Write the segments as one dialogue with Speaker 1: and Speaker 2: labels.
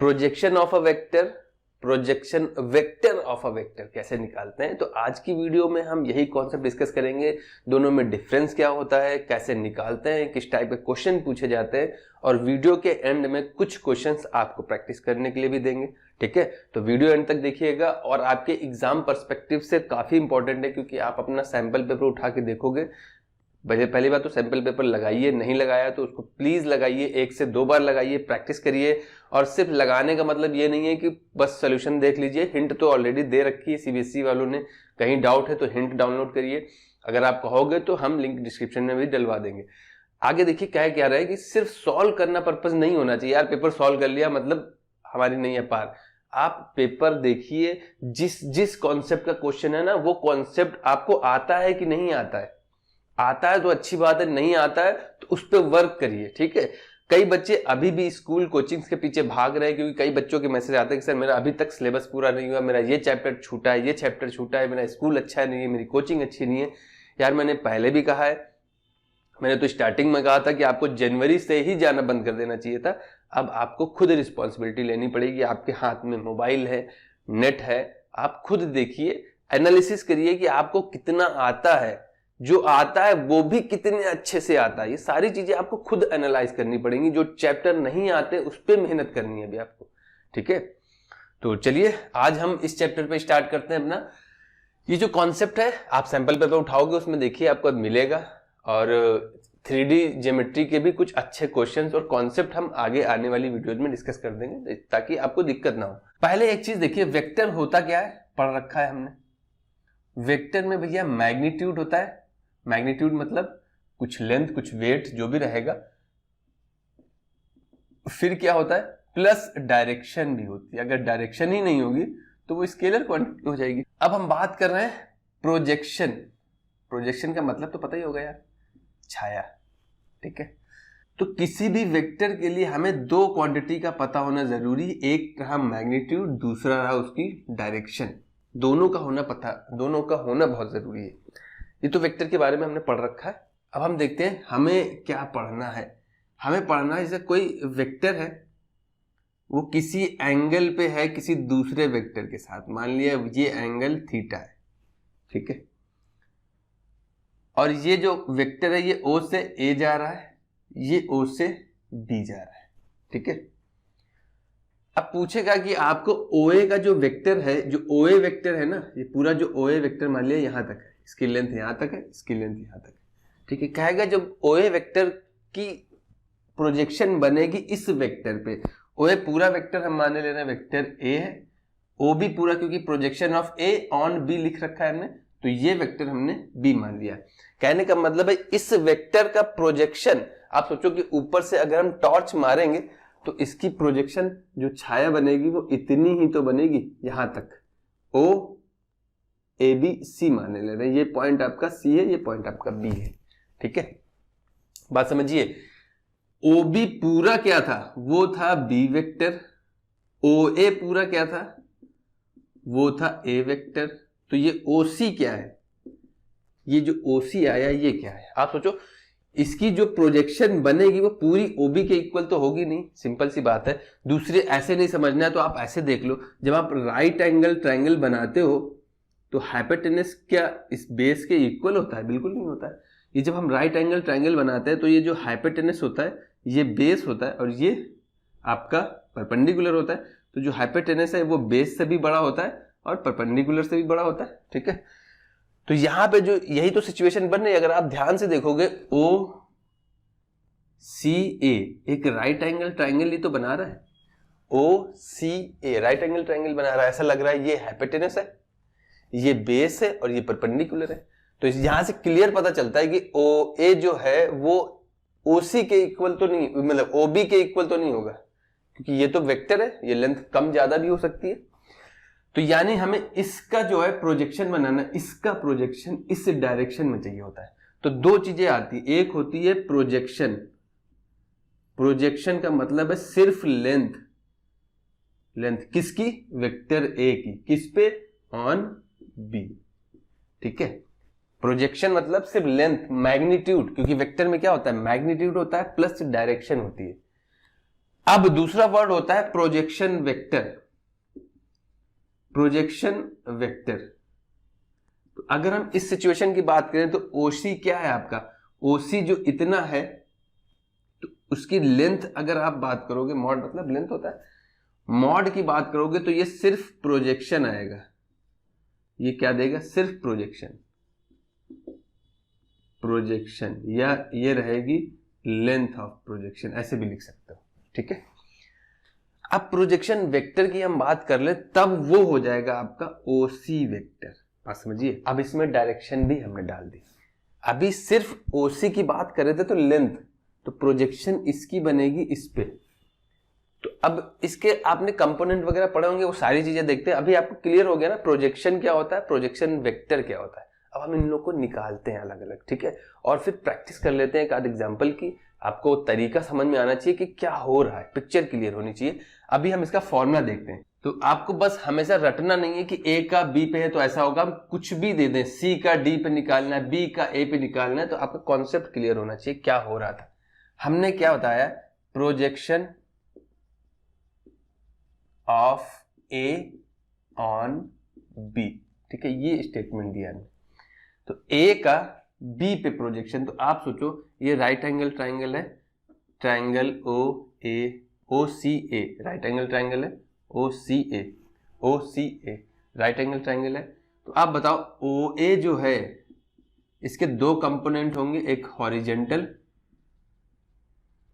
Speaker 1: Projection of a vector, projection vector of a vector कैसे निकालते हैं। तो आज की वीडियो में हम यही कॉन्सेप्ट डिस्कस करेंगे, दोनों में डिफरेंस क्या होता है, कैसे निकालते हैं, किस टाइप के क्वेश्चन पूछे जाते हैं, और वीडियो के एंड में कुछ क्वेश्चंस आपको प्रैक्टिस करने के लिए भी देंगे। ठीक है, तो वीडियो एंड तक देखिएगा और आपके एग्जाम पर्सपेक्टिव से काफी इंपॉर्टेंट है, क्योंकि आप अपना सैंपल पेपर उठा के देखोगे। पहली बात तो सैंपल पेपर लगाइए, नहीं लगाया तो उसको प्लीज लगाइए, 1 से 2 बार लगाइए, प्रैक्टिस करिए। और सिर्फ लगाने का मतलब ये नहीं है कि बस सोल्यूशन देख लीजिए, हिंट तो ऑलरेडी दे रखी है सीबीएसई वालों ने, कहीं डाउट है तो हिंट डाउनलोड करिए। अगर आप कहोगे तो हम लिंक डिस्क्रिप्शन में भी डलवा देंगे। आगे देखिए क्या रहा है कि सिर्फ सॉल्व करना पर्पज नहीं होना चाहिए। यार पेपर सॉल्व कर लिया मतलब हमारी नहीं है पार। आप पेपर देखिए, जिस कॉन्सेप्ट का क्वेश्चन है ना, वो कॉन्सेप्ट आपको आता है कि नहीं आता है। आता है तो अच्छी बात है, नहीं आता है तो उस पर वर्क करिए। ठीक है, कई बच्चे अभी भी स्कूल कोचिंग्स के पीछे भाग रहे हैं, क्योंकि कई बच्चों के मैसेज आते हैं कि सर मेरा अभी तक सिलेबस पूरा नहीं हुआ, मेरा ये चैप्टर छूटा है, ये चैप्टर छूटा है, मेरा स्कूल अच्छा नहीं है, मेरी कोचिंग अच्छी नहीं है। यार मैंने पहले भी कहा है, मैंने तो स्टार्टिंग में कहा था कि आपको जनवरी से ही जाना बंद कर देना चाहिए था। अब आपको खुद रिस्पॉन्सिबिलिटी लेनी पड़ेगी। आपके हाथ में मोबाइल है, नेट है, आप खुद देखिए, एनालिसिस करिए कि आपको कितना आता है, जो आता है वो भी कितने अच्छे से आता है। ये सारी चीजें आपको खुद एनालाइज करनी पड़ेंगी। जो चैप्टर नहीं आते उस पर मेहनत करनी है अभी आपको। ठीक है, तो चलिए आज हम इस चैप्टर पे स्टार्ट करते हैं अपना। ये जो कॉन्सेप्ट है, आप सैंपल पेपर उठाओगे उसमें देखिए आपको मिलेगा, और 3D ज्योमेट्री के भी कुछ अच्छे क्वेश्चंस और कॉन्सेप्ट हम आगे आने वाली वीडियोज में डिस्कस कर देंगे, ताकि आपको दिक्कत ना हो। पहले एक चीज देखिए, वेक्टर होता क्या है, पढ़ रखा है हमने। वेक्टर में भैया मैग्नीट्यूड होता है। मैग्नीट्यूड मतलब कुछ लेंथ, कुछ वेट, जो भी रहेगा। फिर क्या होता है, प्लस डायरेक्शन भी होती है। अगर डायरेक्शन ही नहीं होगी तो वो स्केलर क्वांटिटी हो जाएगी। अब हम बात कर रहे हैं प्रोजेक्शन। प्रोजेक्शन का मतलब तो पता ही होगा यार, छाया। ठीक है, तो किसी भी वेक्टर के लिए हमें 2 क्वांटिटी का पता होना जरूरी। एक रहा मैग्नीट्यूड, दूसरा रहा उसकी डायरेक्शन। दोनों का होना बहुत जरूरी है। ये तो वेक्टर के बारे में हमने पढ़ रखा है। अब हम देखते हैं हमें क्या पढ़ना है। हमें पढ़ना है, जैसे कोई वेक्टर है, वो किसी एंगल पे है किसी दूसरे वेक्टर के साथ। मान लिया ये एंगल थीटा है। ठीक है, और ये जो वेक्टर है ये O से A जा रहा है, ये O से B जा रहा है। ठीक है, अब पूछेगा कि आपको OA का जो वेक्टर है, जो OA वेक्टर है ना, ये पूरा जो OA वेक्टर मान लिया यहां तक है, इसकी लेंथ यहां तक है, इसकी लेंथ यहां तक है। ठीक है, कहेगा जब OA वेक्टर की प्रोजेक्शन बनेगी इस वेक्टर पे, OA पूरा वेक्टर हम माने ले रहे हैं वेक्टर A है, OB पूरा, क्योंकि projection of A on B लिख रखा है हमने, तो ये वेक्टर हमने B मान लिया। कहने का मतलब है इस वेक्टर का प्रोजेक्शन, आप सोचो कि ऊपर से अगर हम टॉर्च मारेंगे तो इसकी प्रोजेक्शन जो छाया बनेगी वो इतनी ही तो बनेगी, यहां तक। O A B C माने ले रहे हैं, ये पॉइंट आपका C है, ये पॉइंट आपका B है। ठीक है, बात समझिए। OB पूरा क्या था, वो था B वेक्टर। OA पूरा क्या था, वो था A वेक्टर। तो ये OC क्या है, ये जो OC आया ये क्या है। आप सोचो इसकी जो प्रोजेक्शन बनेगी वो पूरी OB के इक्वल तो होगी नहीं, सिंपल सी बात है। दूसरे ऐसे नहीं समझना है तो आप ऐसे देख लो, जब आप राइट एंगल ट्रायंगल बनाते हो तो हाइपोटेनस क्या इस बेस के इक्वल होता है? बिल्कुल नहीं होता है। ये जब हम राइट एंगल ट्रायंगल बनाते हैं तो ये जो हाइपोटेनस होता है ये बेस होता है, और ये आपका परपेंडिकुलर होता है। तो जो हाइपोटेनस है वो बेस से भी बड़ा होता है और परपेंडिकुलर से भी बड़ा होता है। ठीक है, तो यहां पे जो यही तो सिचुएशन बन रही है। अगर आप ध्यान से देखोगे, OCA एक राइट एंगल ट्रायंगल ही तो बना रहा है। OCA राइट एंगल ट्रायंगल बना रहा है, ऐसा लग रहा है ये हाइपोटेनस है, ये बेस है और ये परपेंडिकुलर है। तो यहां से क्लियर पता चलता है कि OA जो है वो OC के इक्वल तो नहीं, मतलब OB के इक्वल तो नहीं होगा, क्योंकि ये तो वेक्टर है, ये लेंथ कम ज्यादा भी हो सकती है। तो यानी हमें इसका जो है प्रोजेक्शन बनाना, इसका प्रोजेक्शन इस डायरेक्शन में चाहिए होता है। तो 2 चीजें आती है, एक होती है प्रोजेक्शन। प्रोजेक्शन का मतलब है सिर्फ लेंथ किसकी, वेक्टर A की, किस पे, ऑन B। ठीक है, प्रोजेक्शन मतलब सिर्फ लेंथ, मैग्नीट्यूड, क्योंकि वेक्टर में क्या होता है, मैग्नीट्यूड होता है प्लस डायरेक्शन होती है। अब दूसरा वर्ड होता है प्रोजेक्शन वेक्टर। प्रोजेक्शन वेक्टर, तो अगर हम इस सिचुएशन की बात करें तो ओसी क्या है आपका, ओसी जो इतना है तो उसकी लेंथ अगर आप बात करोगे, मॉड मतलब लेंथ होता है, मॉड की बात करोगे तो ये सिर्फ प्रोजेक्शन आएगा। ये क्या देगा, सिर्फ प्रोजेक्शन, प्रोजेक्शन, या ये रहेगी लेंथ ऑफ प्रोजेक्शन, ऐसे भी लिख सकते हो, ठीक है। अब प्रोजेक्शन वेक्टर की हम बात कर ले तब वो हो जाएगा आपका ओसी वेक्टर, बात समझिए। अब इसमें डायरेक्शन भी हमने डाल दी। अभी सिर्फ ओसी की बात कर रहे थे तो लेंथ, तो प्रोजेक्शन इसकी बनेगी इस पे। तो अब इसके आपने कंपोनेंट वगैरह पढ़े होंगे, वो सारी चीजें देखते हैं। अभी आपको क्लियर हो गया ना प्रोजेक्शन क्या होता है, प्रोजेक्शन वेक्टर क्या होता है। अब हम इन लोग को निकालते हैं अलग अलग, ठीक है, और फिर प्रैक्टिस कर लेते हैं एक आध एग्जाम्पल की। आपको तरीका समझ में आना चाहिए कि क्या हो रहा है, पिक्चर क्लियर होनी चाहिए। अभी हम इसका फॉर्मूला देखते हैं। तो आपको बस हमेशा रटना नहीं है कि ए का बी पे है तो ऐसा होगा, हम कुछ भी दे दें, सी का डी पे निकालना है, बी का ए पे निकालना है, तो आपका कॉन्सेप्ट क्लियर होना चाहिए क्या हो रहा था। हमने क्या बताया, projection of A on B, ठीक है, ये स्टेटमेंट दिया हमने। तो ए का बी पे प्रोजेक्शन, तो आप सोचो ये राइट एंगल ट्राइंगल है, ट्राइंगल ओ ए, ओ सी ए, राइट एंगल ट्राइंगल है, ओ सी ए, ओ सी ए, राइट एंगल ट्राइंगल है। तो आप बताओ ओ ए जो है इसके दो कंपोनेंट होंगे, एक हॉरिजेंटल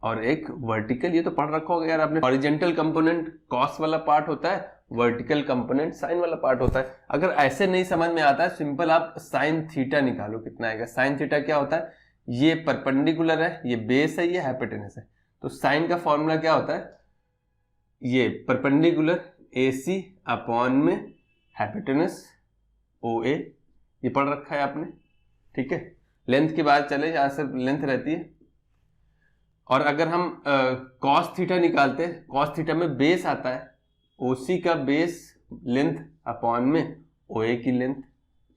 Speaker 1: और एक वर्टिकल। ये तो पढ़ रखा होगा यार आपने, हॉरिजेंटल कंपोनेंट कॉस वाला पार्ट होता है, वर्टिकल कंपोनेंट साइन वाला पार्ट होता है। अगर ऐसे नहीं समझ में आता है, सिंपल आप साइन थीटा निकालो, कितना आएगा। साइन थीटा क्या होता है, ये परपेंडिकुलर है, ये बेस है, ये हाइपोटेनस है। तो साइन का फॉर्मूला क्या होता है, ये परपेंडिकुलर ए सी अपॉन में हाइपोटेनस ओ ए, ये पढ़ रखा है आपने, ठीक है। लेंथ की बात चले, यहां से लेंथ रहती है। और अगर हम कॉस थीटा निकालते हैं, कॉस थीटा में बेस आता है, ओसी का बेस लेंथ अपॉन में ओए की लेंथ,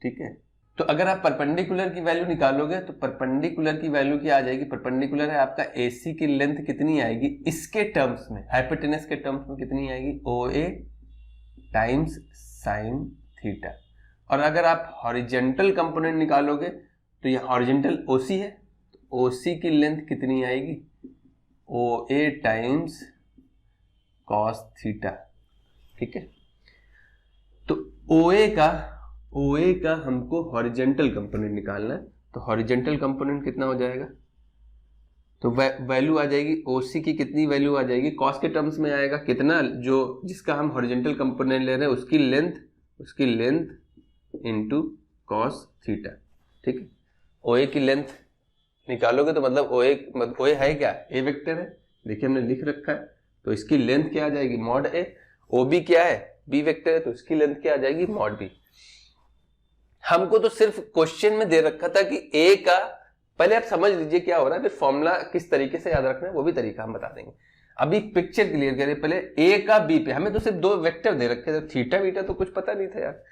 Speaker 1: ठीक है। तो अगर आप परपेंडिकुलर की वैल्यू निकालोगे तो परपेंडिकुलर की वैल्यू क्या आ जाएगी, परपेंडिकुलर है आपका एसी की लेंथ कितनी आएगी इसके टर्म्स में, हाइपोटेनस के टर्म्स में कितनी आएगी, ओ ए टाइम्स साइन थीटा। और अगर आप हॉरिजेंटल कंपोनेंट निकालोगे तो ये हॉरिजेंटल ओसी है, तो ओसी की लेंथ कितनी आएगी, ओ ए टाइम्स कॉस थीटा, ठीक है। तो ओए का हमको हॉरिजेंटल कंपोनेंट निकालना है, तो हॉरिजेंटल कंपोनेंट कितना हो जाएगा, तो वैल्यू आ जाएगी ओसी की, कितनी वैल्यू आ जाएगी, कॉस के टर्म्स में आएगा कितना, जो जिसका हम हॉरिजेंटल कंपोनेंट ले रहे हैं उसकी लेंथ इनटू कॉस थीटा, ठीक है। ओए की लेंथ निकालोगे तो मतलब ओए है क्या, ए वेक्टर है, देखिए हमने लिख रखा है, तो इसकी लेंथ क्या आ जाएगी, मॉड ए। ओ बी क्या है, बी वेक्टर है, तो इसकी लेंथ क्या आ जाएगी, मॉड बी। हमको तो सिर्फ क्वेश्चन में दे रखा था कि ए का, पहले आप समझ लीजिए क्या हो रहा है, फिर फॉर्मूला किस तरीके से याद रखना है वो भी तरीका हम बता देंगे। अभी पिक्चर क्लियर करिए पहले, ए का बी पे, हमें तो सिर्फ दो वेक्टर दे रखे थे, थीटा बीटा तो कुछ पता नहीं था यार।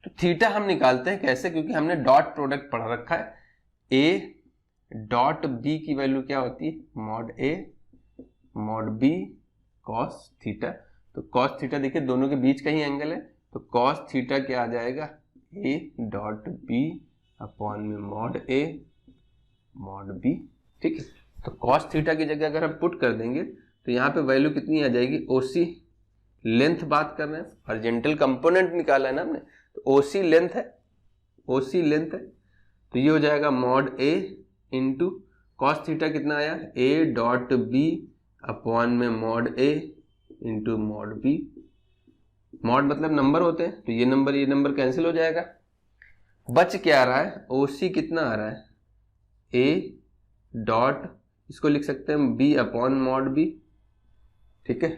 Speaker 1: तो थीटा हम निकालते हैं कैसे, क्योंकि हमने डॉट प्रोडक्ट पढ़ रखा है। ए डॉट बी की वैल्यू क्या होती है, mod A mod B cos theta. तो कॉस थीटा देखिए दोनों के बीच का ही एंगल है, तो कॉस थीटा क्या आ जाएगा, ए डॉट बी अपॉन में मॉड ए मॉड बी, ठीक है। तो कॉस थीटा की जगह अगर हम पुट कर देंगे तो यहाँ पे वैल्यू कितनी आ जाएगी, ओसी लेंथ बात कर रहे हैं, हॉरिजेंटल कंपोनेंट निकाला है ना हमने, तो ओसी लेंथ है, तो ये हो जाएगा मॉड ए इंटू कॉस थीटा कितना आया, ए डॉट बी अपॉन में मॉड ए इंटू मॉड बी। मॉड मतलब नंबर होते हैं, तो ये नंबर कैंसिल हो जाएगा, बच क्या आ रहा है, ओसी कितना आ रहा है, ए डॉट, इसको लिख सकते हैं बी अपॉन मॉड बी, ठीक है।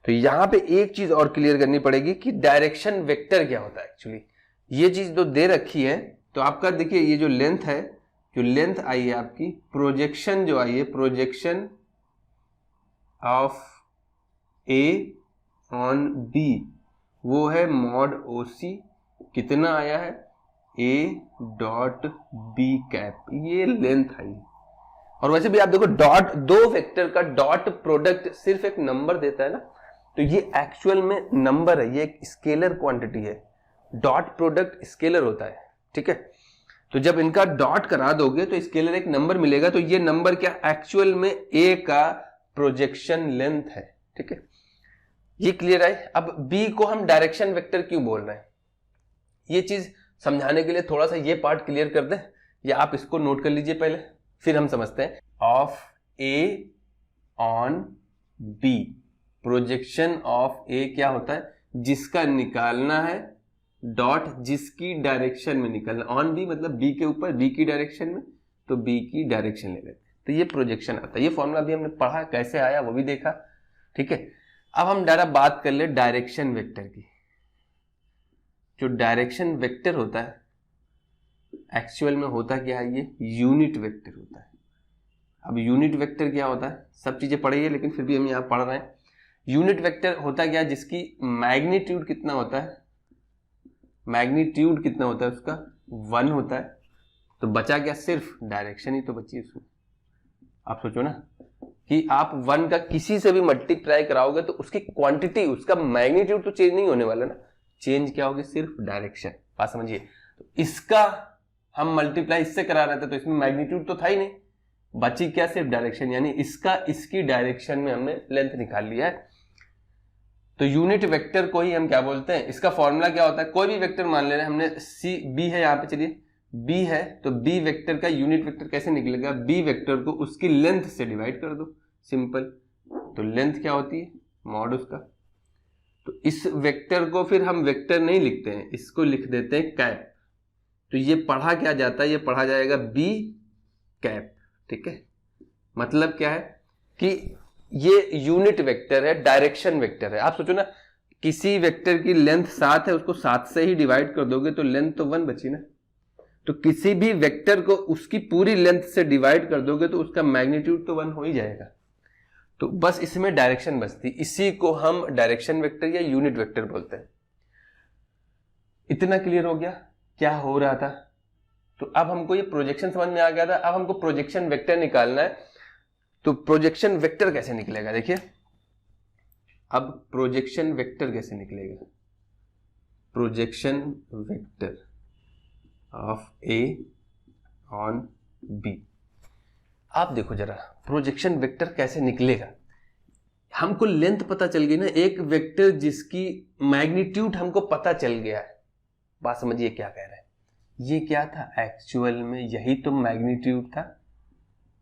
Speaker 1: तो यहां पे एक चीज और क्लियर करनी पड़ेगी कि डायरेक्शन वेक्टर क्या होता है एक्चुअली, ये चीज जो दे रखी है। तो आपका देखिए ये जो लेंथ है, जो लेंथ आई है आपकी, प्रोजेक्शन जो आई है, projection of A on B, वो है मॉड ओसी, कितना आया है, ए डॉट बी कैप, ये लेंथ आई। और वैसे भी आप देखो डॉट, दो वेक्टर का डॉट प्रोडक्ट सिर्फ एक नंबर देता है ना, तो ये एक्चुअल में नंबर है, ये एक स्केलर क्वांटिटी है, डॉट प्रोडक्ट स्केलर होता है, ठीक है। तो जब इनका डॉट करा दोगे तो स्केलर एक नंबर मिलेगा, तो ये नंबर क्या एक्चुअल में ए का प्रोजेक्शन लेंथ है, ठीक है। ये क्लियर है। अब बी को हम डायरेक्शन वेक्टर क्यों बोल रहे हैं, ये चीज समझाने के लिए थोड़ा सा ये पार्ट क्लियर कर दें, या आप इसको नोट कर लीजिए पहले, फिर हम समझते हैं। Of A on B, projection of A क्या होता है, जिसका निकालना है डॉट जिसकी डायरेक्शन में निकालना, ऑन बी मतलब बी के ऊपर बी की डायरेक्शन में, तो बी की डायरेक्शन ले लेते हैं, तो ये प्रोजेक्शन आता है। ये फॉर्मूला भी हमने पढ़ा, कैसे आया वो भी देखा, ठीक है। अब हम डायरेक्ट बात कर ले डायरेक्शन वेक्टर की। जो डायरेक्शन वेक्टर होता है एक्चुअल में होता क्या है, ये यूनिट वेक्टर होता है। अब यूनिट वेक्टर क्या होता है, सब चीजें पढ़ी है लेकिन फिर भी हम यहां पढ़ रहे हैं। यूनिट वेक्टर होता क्या है, जिसकी मैग्नीट्यूड कितना होता है, मैग्नीट्यूड कितना होता है उसका 1 होता है, तो बचा क्या, सिर्फ डायरेक्शन ही तो बची उसमें। आप सोचो ना कि आप 1 का किसी से भी मल्टीप्लाई कराओगे तो उसकी क्वांटिटी, उसका मैग्नीट्यूड तो चेंज नहीं होने वाला ना, चेंज क्या होगी, सिर्फ डायरेक्शन। बात समझिए। तो इसका हम मल्टीप्लाई इससे करा रहे थे तो इसमें मैग्नीट्यूड तो था ही नहीं, बची क्या, सिर्फ डायरेक्शन, यानी इसका इसकी डायरेक्शन में हमने लेंथ निकाल लिया है। तो यूनिट वेक्टर को ही हम क्या बोलते हैं, इसका फॉर्मूला क्या होता है, कोई भी वेक्टर मान ले रहे हैं हमने, सी बी है यहाँ पे, चलिए बी है, तो बी वेक्टर का यूनिट वेक्टर कैसे निकलेगा, बी वेक्टर को उसकी लेंथ से डिवाइड कर दो, सिंपल। तो लेंथ क्या होती है, मॉड उसका। तो इस वेक्टर को फिर हम वेक्टर नहीं लिखते हैं, इसको लिख देते हैं कैप। तो ये पढ़ा क्या जाता है, ये पढ़ा जाएगा बी कैप, ठीक है। मतलब क्या है कि ये यूनिट वेक्टर है, डायरेक्शन वेक्टर है। आप सोचो ना, किसी वेक्टर की लेंथ 7 है, उसको 7 से ही डिवाइड कर दोगे तो लेंथ तो 1 बची ना। तो किसी भी वेक्टर को उसकी पूरी लेंथ से डिवाइड कर दोगे तो उसका मैग्नीट्यूड तो 1 हो ही जाएगा। तो बस इसमें डायरेक्शन बचती, इसी को हम डायरेक्शन वेक्टर या यूनिट वेक्टर बोलते हैं। इतना क्लियर हो गया क्या हो रहा था। तो अब हमको ये प्रोजेक्शन समझ में आ गया था, अब हमको प्रोजेक्शन वेक्टर निकालना है। तो प्रोजेक्शन वेक्टर कैसे निकलेगा, देखिए अब प्रोजेक्शन वेक्टर कैसे निकलेगा, projection vector of A on B. आप देखो जरा प्रोजेक्शन वेक्टर कैसे निकलेगा। हमको लेंथ पता चल गई ना, एक वेक्टर जिसकी मैग्नीट्यूड हमको पता चल गया है। बात समझिए क्या कह रहे हैं, ये क्या था, एक्चुअल में यही तो मैग्नीट्यूड था,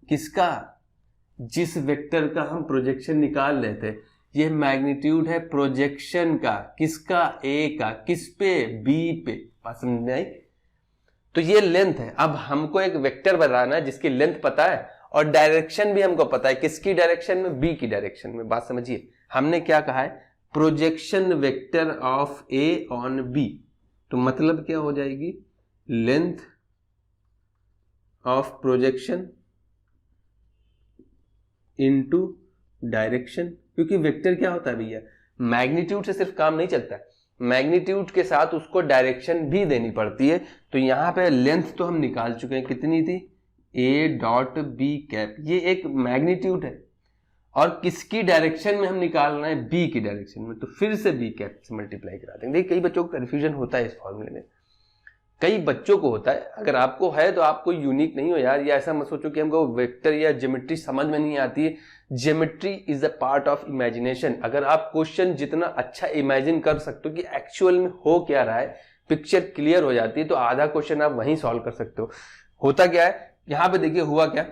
Speaker 1: किसका, जिस वेक्टर का हम प्रोजेक्शन निकाल रहे थे। ये मैग्नीट्यूड है प्रोजेक्शन का, किसका, ए का, किस पे, बी पे। बात समझ में आई। तो ये लेंथ है। अब हमको एक वेक्टर बनाना है जिसकी लेंथ पता है और डायरेक्शन भी हमको पता है, किसकी डायरेक्शन में, बी की डायरेक्शन में। बात समझिए, हमने क्या कहा है, projection vector of A on B. तो मतलब क्या हो जाएगी, length of projection into direction. क्योंकि वेक्टर क्या होता है भैया, मैग्नीट्यूड से सिर्फ काम नहीं चलता है, मैग्नीट्यूड के साथ उसको डायरेक्शन भी देनी पड़ती है। तो यहां पे लेंथ तो हम निकाल चुके हैं, कितनी थी, ए डॉट बी कैप, ये एक मैग्नीट्यूड है। और किसकी डायरेक्शन में हम निकाल रहे हैं, बी की डायरेक्शन में, तो फिर से बी कैप से मल्टीप्लाई करा देंगे। देखिए कई बच्चों को कन्फ्यूजन होता है इस फॉर्मूले में, कई बच्चों को होता है। अगर आपको है तो आप कोई यूनिक नहीं हो यार, या ऐसा मत सोचो कि हमको वेक्टर या ज्योमेट्री समझ में नहीं आती है। Geometry is a part of imagination. अगर आप क्वेश्चन जितना अच्छा इमेजिन कर सकते हो कि एक्चुअल में हो क्या रहा है, पिक्चर क्लियर हो जाती है, तो आधा क्वेश्चन आप वहीं सॉल्व कर सकते हो। होता क्या है, यहां पे देखिए हुआ क्या,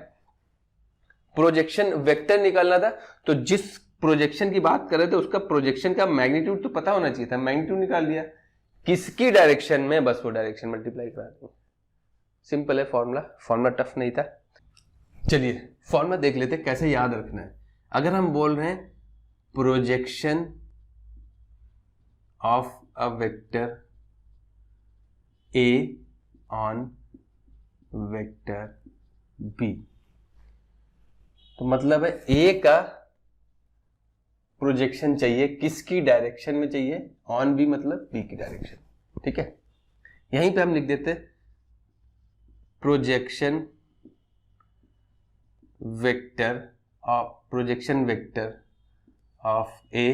Speaker 1: प्रोजेक्शन वेक्टर निकालना था, तो जिस प्रोजेक्शन की बात कर रहे थे उसका प्रोजेक्शन का मैग्नीट्यूड तो पता होना चाहिए था, मैग्नीट्यूड निकाल दिया, किसकी डायरेक्शन में, बस वो डायरेक्शन मल्टीप्लाई करा दो। सिंपल है फॉर्मूला, फॉर्मूला टफ नहीं था। चलिए फॉर्मूला देख लेते कैसे याद रखना है। अगर हम बोल रहे हैं projection of a vector A on vector B, तो मतलब है ए का प्रोजेक्शन चाहिए, किसकी डायरेक्शन में चाहिए, ऑन बी मतलब बी की डायरेक्शन। ठीक है, यहीं पे हम लिख देते projection vector of projection vector of A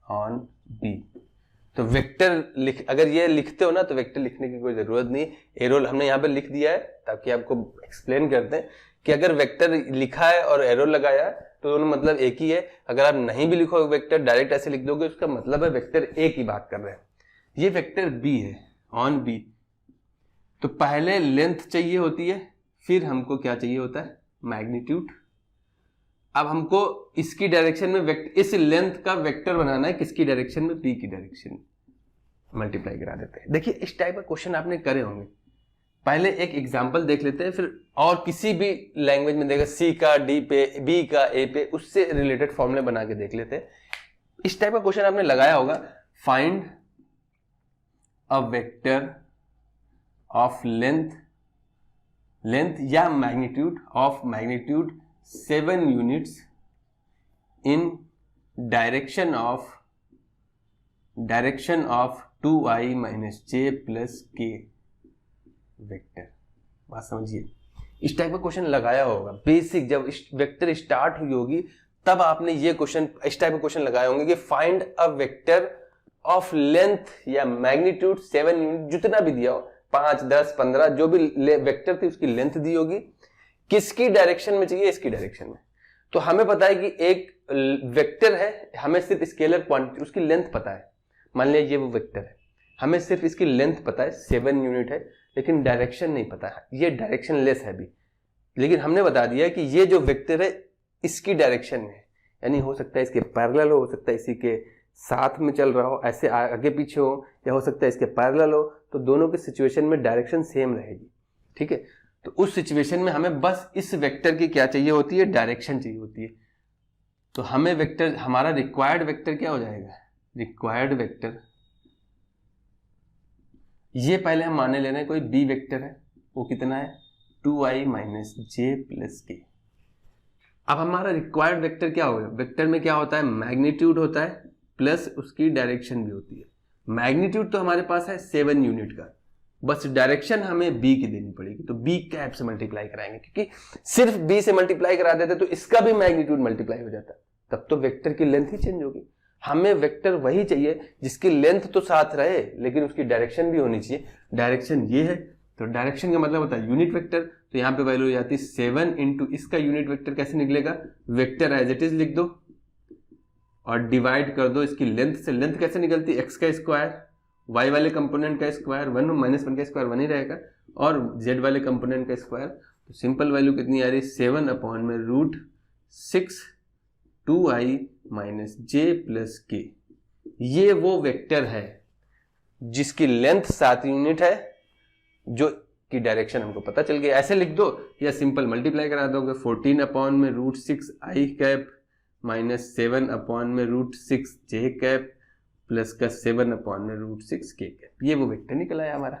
Speaker 1: on B. तो वेक्टर अगर ये लिखते हो ना तो वेक्टर लिखने की कोई जरूरत नहीं, एरो हमने यहाँ पे लिख दिया है ताकि आपको एक्सप्लेन करते हैं कि अगर वेक्टर लिखा है और एरो लगाया है तो दोनों मतलब एक ही है। अगर आप नहीं भी लिखोगे वेक्टर, डायरेक्ट ऐसे लिख दोगे, उसका मतलब है वेक्टर ए की बात कर रहे हैं। ये वेक्टर बी है ऑन बी। तो पहले लेंथ चाहिए होती है, फिर हमको क्या चाहिए होता है, मैग्नीट्यूड। अब हमको इसकी डायरेक्शन में इस लेंथ का वेक्टर बनाना है, किसकी डायरेक्शन में, बी की डायरेक्शन में। मल्टीप्लाई करा देते हैं। देखिए इस टाइप का क्वेश्चन आपने करे होंगे। पहले एक एग्जांपल देख लेते हैं, फिर और किसी भी लैंग्वेज में देगा सी का डी पे, बी का ए पे, उससे रिलेटेड फॉर्मूले बना के देख लेते हैं। इस टाइप का क्वेश्चन आपने लगाया होगा, find a vector of length या magnitude of magnitude 7 units in direction of 2i minus j plus k vector. बात समझिए, इस टाइप का क्वेश्चन लगाया होगा बेसिक, जब वेक्टर स्टार्ट हुई होगी तब आपने ये क्वेश्चन, इस टाइप का क्वेश्चन लगाए होंगे कि find a vector of length या मैग्नीट्यूड 7 यूनिट, जितना भी दिया हो, 5, 10, 15 जो भी वेक्टर थी उसकी लेंथ दी होगी, किसकी डायरेक्शन में चाहिए, इसकी डायरेक्शन में। तो हमें पता है कि एक वेक्टर है, हमें सिर्फ स्केलर क्वांटिटी उसकी लेंथ पता है। मान लिया ये वो वेक्टर है, हमें सिर्फ इसकी लेंथ पता है 7 यूनिट है, लेकिन डायरेक्शन नहीं पता है, ये डायरेक्शन लेस है भी। लेकिन हमने बता दिया कि ये जो वेक्टर है इसकी डायरेक्शन में है, यानी हो सकता है इसके पैरेलल हो सकता है इसी के साथ में चल रहा हो, ऐसे आगे पीछे हो, या हो सकता है इसके पैरेलल हो, तो दोनों के सिचुएशन में डायरेक्शन सेम रहेगी। ठीक है, तो उस सिचुएशन में हमें बस इस वेक्टर की क्या चाहिए होती है, डायरेक्शन चाहिए होती है। तो हमें वेक्टर, हमारा रिक्वायर्ड वेक्टर क्या हो जाएगा, रिक्वायर्ड वेक्टर, ये पहले हम माने ले रहे हैं कोई बी वेक्टर है, वो कितना है 2i माइनस जे प्लस के। अब हमारा रिक्वायर्ड वेक्टर क्या होगा, वेक्टर में क्या होता है, मैग्नीट्यूड होता है प्लस उसकी डायरेक्शन भी होती है। मैग्नीट्यूड तो हमारे पास है 7 यूनिट का, बस डायरेक्शन हमें बी की देनी पड़ेगी, तो बी कैप से मल्टीप्लाई कराएंगे, क्योंकि सिर्फ बी से मल्टीप्लाई करा देते तो इसका भी मैग्नीट्यूड मल्टीप्लाई हो जाता, तब तो वेक्टर की लेंथ ही चेंज होगी। हमें वेक्टर वही चाहिए जिसकी लेंथ तो साथ रहे लेकिन उसकी डायरेक्शन भी होनी चाहिए। डायरेक्शन ये है, तो डायरेक्शन का मतलब होता है यूनिट वेक्टर, तो यहाँ पे वैल्यू हो जाती है 7 इंटू इसका यूनिट वेक्टर कैसे निकलेगा, वेक्टर एज इट इज लिख दो और डिवाइड कर दो इसकी लेंथ से। लेंथ कैसे निकलती है, एक्स का स्क्वायर, वाई वाले कंपोनेंट का स्क्वायर, 1 माइनस 1 का स्क्वायर 1 ही रहेगा, और जेड वाले कंपोनेंट का स्क्वायर। तो सिंपल वैल्यू कितनी आ रही है, 7 अपॉन में root 6 2i minus j plus के। ये वो वेक्टर है जिसकी लेंथ 7 यूनिट है, जो की डायरेक्शन हमको पता चल गया। ऐसे लिख दो या सिंपल मल्टीप्लाई करा दोगे, 14 अपॉन में रूट 6 आई कैप माइनस 7 अपॉन में रूट 6 जे कैप प्लस का 7 अपॉन में रूट 6 के कैप। ये वो वेक्टर निकला है हमारा।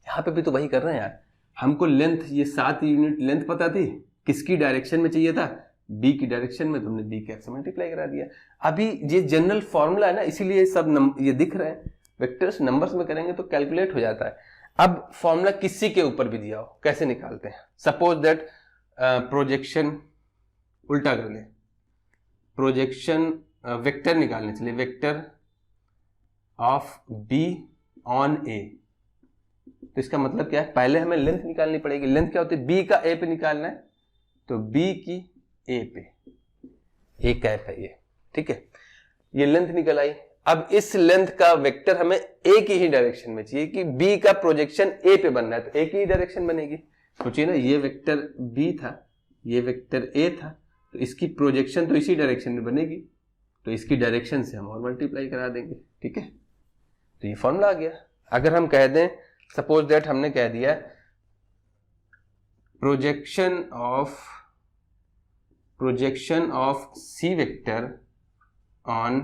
Speaker 1: यहाँ पे भी तो वही कर रहे हैं यार, हमको लेंथ, ये 7 यूनिट लेंथ पता थी, किसकी डायरेक्शन में चाहिए था, बी की डायरेक्शन में, तुमने बी कैप से मल्टीप्लाई करा दिया। अभी ये जनरल फॉर्मूला है ना, इसीलिए सब ये दिख रहे हैं। वेक्टर्स नंबर्स में करेंगे तो कैलकुलेट हो जाता है। अब फॉर्मूला किसी के ऊपर भी दिया हो, कैसे निकालते हैं, सपोज दैट प्रोजेक्शन, उल्टा कर ले, प्रोजेक्शन वेक्टर निकालने चलिए, वेक्टर ऑफ बी ऑन ए। तो इसका मतलब क्या है, पहले हमें लेंथ निकालनी पड़ेगी। लेंथ क्या होती है, बी का ए पे निकालना है, तो बी की ए पे, ए कैप है ये, ठीक है, ये लेंथ निकल आई। अब इस लेंथ का वेक्टर हमें ए की ही डायरेक्शन में चाहिए, कि बी का प्रोजेक्शन ए पे बनना है, तो ए की ही डायरेक्शन बनेगी। सोचिए ना, ये वेक्टर बी था, ये वेक्टर ए था, तो इसकी प्रोजेक्शन तो इसी डायरेक्शन में बनेगी, तो इसकी डायरेक्शन से हम और मल्टीप्लाई करा देंगे। ठीक है, तो ये फॉर्मूला आ गया। अगर हम कह दें, सपोज दैट हमने कह दिया projection of C vector on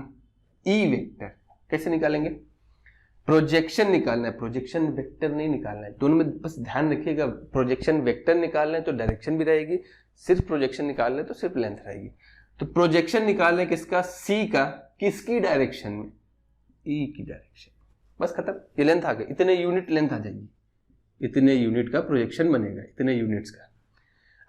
Speaker 1: E vector, कैसे निकालेंगे, प्रोजेक्शन निकालना है, प्रोजेक्शन वेक्टर नहीं निकालना है। दोनों में बस ध्यान रखिएगा, प्रोजेक्शन वेक्टर निकालना है तो डायरेक्शन भी रहेगी, सिर्फ प्रोजेक्शन निकालना है तो सिर्फ लेंथ रहेगी। तो प्रोजेक्शन निकालना है किसका, सी का, किसकी डायरेक्शन में, ई की डायरेक्शन, बस खत्म, ये लेंथ आ गई, इतने यूनिट लेंथ आ जाएगी, इतने यूनिट का प्रोजेक्शन बनेगा, इतने यूनिट्स का।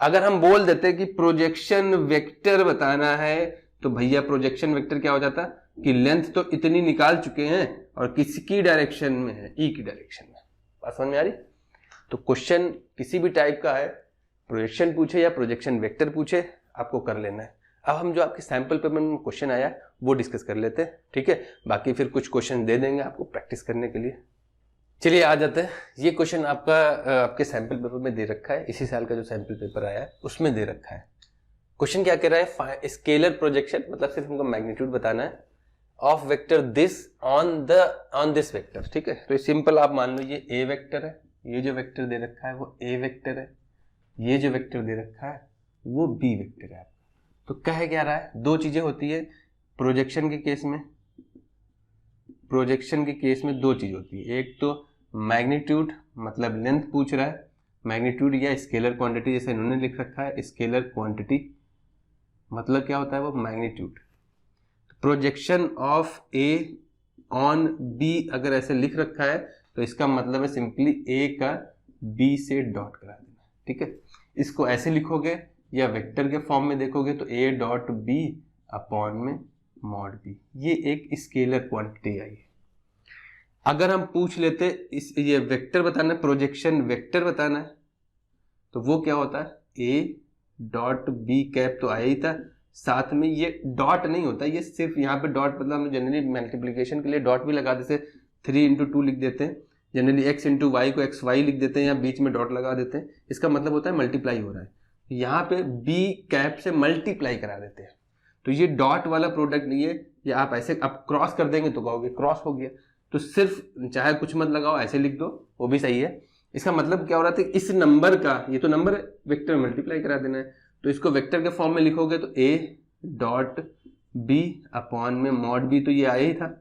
Speaker 1: अगर हम बोल देते कि प्रोजेक्शन वेक्टर बताना है तो भैया प्रोजेक्शन वेक्टर क्या हो जाता कि लेंथ तो इतनी निकाल चुके हैं और किसकी डायरेक्शन में है, ई की डायरेक्शन में। बात समझ में आ रही? तो क्वेश्चन किसी भी टाइप का है, प्रोजेक्शन पूछे या प्रोजेक्शन वेक्टर पूछे, आपको कर लेना है। अब हम जो आपके सैंपल पेपर में क्वेश्चन आया वो डिस्कस कर लेते हैं, ठीक है। बाकी फिर कुछ क्वेश्चन दे देंगे आपको प्रैक्टिस करने के लिए। चलिए आ जाते हैं। ये क्वेश्चन आपका आपके सैंपल पेपर में दे रखा है, इसी साल का जो सैंपल पेपर आया है उसमें दे रखा है। क्वेश्चन क्या कह रहा है, स्केलर प्रोजेक्शन, मतलब सिर्फ हमको मैग्नीट्यूड बताना है of vector this on this vector, ठीक है। तो सिंपल आप मान लो ये ए वेक्टर है, ये जो वेक्टर दे रखा है वो ए वेक्टर है, ये जो वेक्टर दे रखा है वो बी वेक्टर है। तो कह क्या रहा है, दो चीजें होती है प्रोजेक्शन के केस में। प्रोजेक्शन के केस में दो चीज होती है, एक तो मैग्नीट्यूड मतलब लेंथ पूछ रहा है, मैग्नीट्यूड या स्केलर क्वांटिटी जैसे इन्होंने लिख रखा है, स्केलर क्वांटिटी मतलब क्या होता है वो magnitude. Projection of A on B अगर ऐसे लिख रखा है तो इसका मतलब है सिंपली ए का बी से डॉट करा देना, ठीक है। इसको ऐसे लिखोगे या वेक्टर के फॉर्म में देखोगे तो ए डॉट बी अपॉन में मॉड बी, ये एक स्केलर क्वांटिटी आई है। अगर हम पूछ लेते इस ये वेक्टर बताना है, प्रोजेक्शन वेक्टर बताना है, तो वो क्या होता है ए डॉट बी कैप तो आया ही था, साथ में ये डॉट नहीं होता, ये सिर्फ यहाँ पे डॉट मतलब हम जनरली मल्टीप्लिकेशन के लिए डॉट भी लगा देते, 3 इंटू 2 लिख देते हैं, जनरली x इंटू वाई को एक्स वाई लिख देते हैं या बीच में डॉट लगा देते हैं, इसका मतलब होता है मल्टीप्लाई हो रहा है। यहाँ पे बी कैप से मल्टीप्लाई करा देते हैं, तो ये डॉट वाला प्रोडक्ट नहीं है, या आप ऐसे आप क्रॉस कर देंगे तो कहोगे क्रॉस हो गया, तो सिर्फ चाहे कुछ मत लगाओ ऐसे लिख दो वो भी सही है। इसका मतलब क्या हो रहा था, इस नंबर का, ये तो नंबर है, वेक्टर मल्टीप्लाई करा देना है, तो इसको वेक्टर के फॉर्म में लिखोगे तो ए डॉट बी अपॉन में मॉड बी, तो ये आया ही था।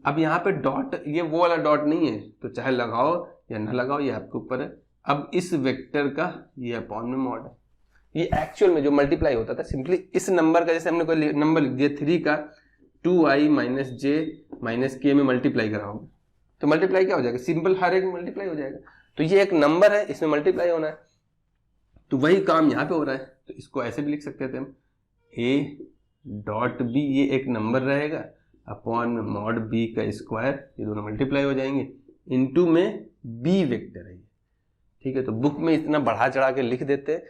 Speaker 1: अब यहाँ पे डॉट ये वो वाला डॉट नहीं है, तो चाहे लगाओ या ना लगाओ ये आपके ऊपर है। अब इस वेक्टर का ये अपॉन में मॉड है, ये एक्चुअल में जो मल्टीप्लाई होता था सिंपली इस नंबर का, जैसे हमने कोई नंबर लिख दिया 3 का 2i माइनस जे माइनस के में मल्टीप्लाई कराओगे तो मल्टीप्लाई क्या हो जाएगा, सिंपल हर एक मल्टीप्लाई हो जाएगा। तो ये एक नंबर है, इसमें मल्टीप्लाई होना है, तो वही काम यहाँ पे हो रहा है। तो इसको ऐसे भी लिख सकते थे हम, ए डॉट बी ये एक नंबर रहेगा अपॉन में मॉड बी का स्क्वायर, ये दोनों मल्टीप्लाई हो जाएंगे, इनटू में बी वेक्टर है, ठीक है। तो बुक में इतना बढ़ा चढ़ा के लिख देते हैं,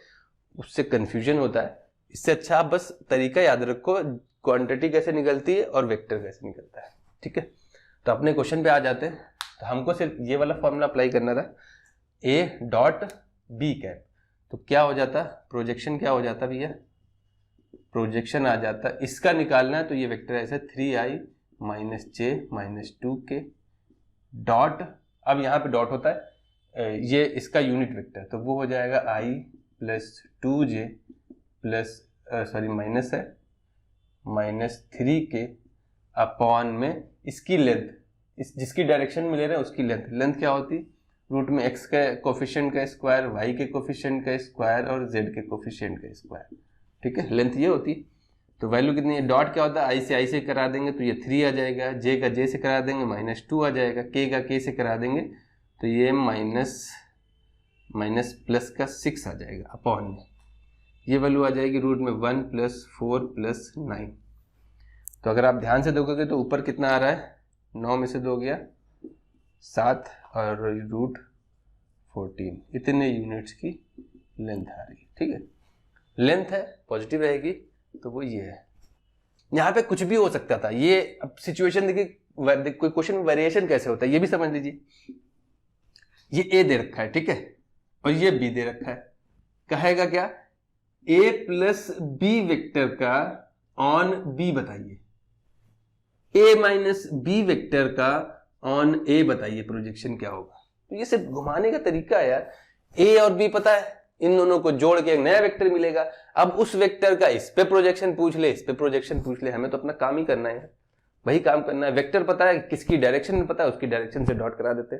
Speaker 1: उससे कंफ्यूजन होता है। इससे अच्छा आप बस तरीका याद रखो, क्वांटिटी कैसे निकलती है और वेक्टर कैसे निकलता है, ठीक है। तो अपने क्वेश्चन पे आ जाते हैं। तो हमको सिर्फ ये वाला फॉर्मूला अप्लाई करना था, ए डॉट बी कैप, तो क्या हो जाता प्रोजेक्शन, क्या हो जाता भैया प्रोजेक्शन आ जाता, इसका निकालना है तो ये वेक्टर ऐसे 3i माइनस जे माइनस 2k डॉट, अब यहाँ पे डॉट होता है ये इसका यूनिट वेक्टर, तो वो हो जाएगा i plus 2j plus sorry minus है माइनस 3k अपॉन में इसकी लेंथ, इस जिसकी डायरेक्शन में ले रहे हैं उसकी लेंथ, लेंथ क्या होती रूट में x का कोफिशिएंट का स्क्वायर, y के कोफिशिएंट का स्क्वायर और z के कोफिशिएंट का स्क्वायर, ठीक है, लेंथ ये होती। तो वैल्यू कितनी है, डॉट क्या होता है i से करा देंगे तो ये 3 आ जाएगा, j का j से करा देंगे माइनस 2 आ जाएगा, k का k से करा देंगे तो ये माइनस प्लस का 6 आ जाएगा अपॉन में, ये वैल्यू आ जाएगी रूट में 1 प्लस 4 प्लस 9। तो अगर आप ध्यान से देखोगे तो ऊपर कितना आ रहा है, 9 में से 2 गया 7 और रूट 14, इतने यूनिट्स की लेंथ आ रही है, ठीक है। लेंथ है पॉजिटिव रहेगी तो वो ये है। यहाँ पे कुछ भी हो सकता था, ये अब सिचुएशन देखिए, कोई क्वेश्चन में वेरिएशन कैसे होता है ये भी समझ लीजिए। ये ए दे रखा है, ठीक है, और ये बी दे रखा है, कहेगा क्या ए प्लस बी वेक्टर का ऑन बी बताइए, ए माइनस बी वेक्टर का ऑन ए बताइए प्रोजेक्शन क्या होगा। तो ये सिर्फ घुमाने का तरीका है यार, ए और बी पता है, इन दोनों को जोड़ के एक नया वेक्टर मिलेगा। अब उस वेक्टर का इस पे प्रोजेक्शन पूछ ले, इस पे प्रोजेक्शन पूछ ले, हमें तो अपना काम ही करना है, वही काम करना है। वेक्टर पता है किसकी डायरेक्शन में पता है, उसकी डायरेक्शन से डॉट करा देते,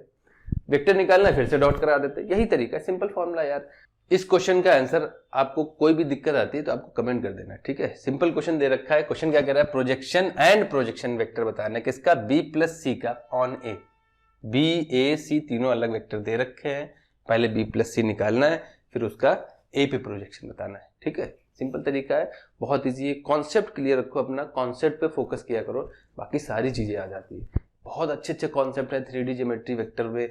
Speaker 1: वेक्टर निकालना है फिर से डॉट करा देते, यही तरीका है, सिंपल फॉर्मूला यार। इस क्वेश्चन का आंसर आपको कोई भी दिक्कत आती है तो आपको कमेंट कर देना, ठीक है। सिंपल क्वेश्चन दे रखा है, क्वेश्चन क्या कह रहा है, प्रोजेक्शन एंड प्रोजेक्शन वेक्टर बताना है किसका, बी प्लस सी का ऑन ए। बी ए सी तीनों अलग वेक्टर दे रखे हैं, पहले बी प्लस सी निकालना है, फिर उसका ए पे प्रोजेक्शन बताना है। ठीक है, सिंपल तरीका है, बहुत इजी है। कॉन्सेप्ट क्लियर रखो अपना, कॉन्सेप्ट पे फोकस किया करो, बाकी सारी चीजें आ जाती है। बहुत अच्छे अच्छे कॉन्सेप्ट है 3D ज्योमेट्री वेक्टर में।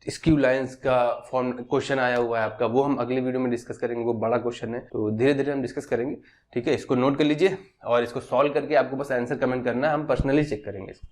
Speaker 1: स्क्यू लाइंस का फॉर्म क्वेश्चन आया हुआ है आपका, वो हम अगले वीडियो में डिस्कस करेंगे, वो बड़ा क्वेश्चन है, तो धीरे धीरे हम डिस्कस करेंगे। ठीक है, इसको नोट कर लीजिए और इसको सॉल्व करके आपको बस आंसर कमेंट करना है, हम पर्सनली चेक करेंगे इसको।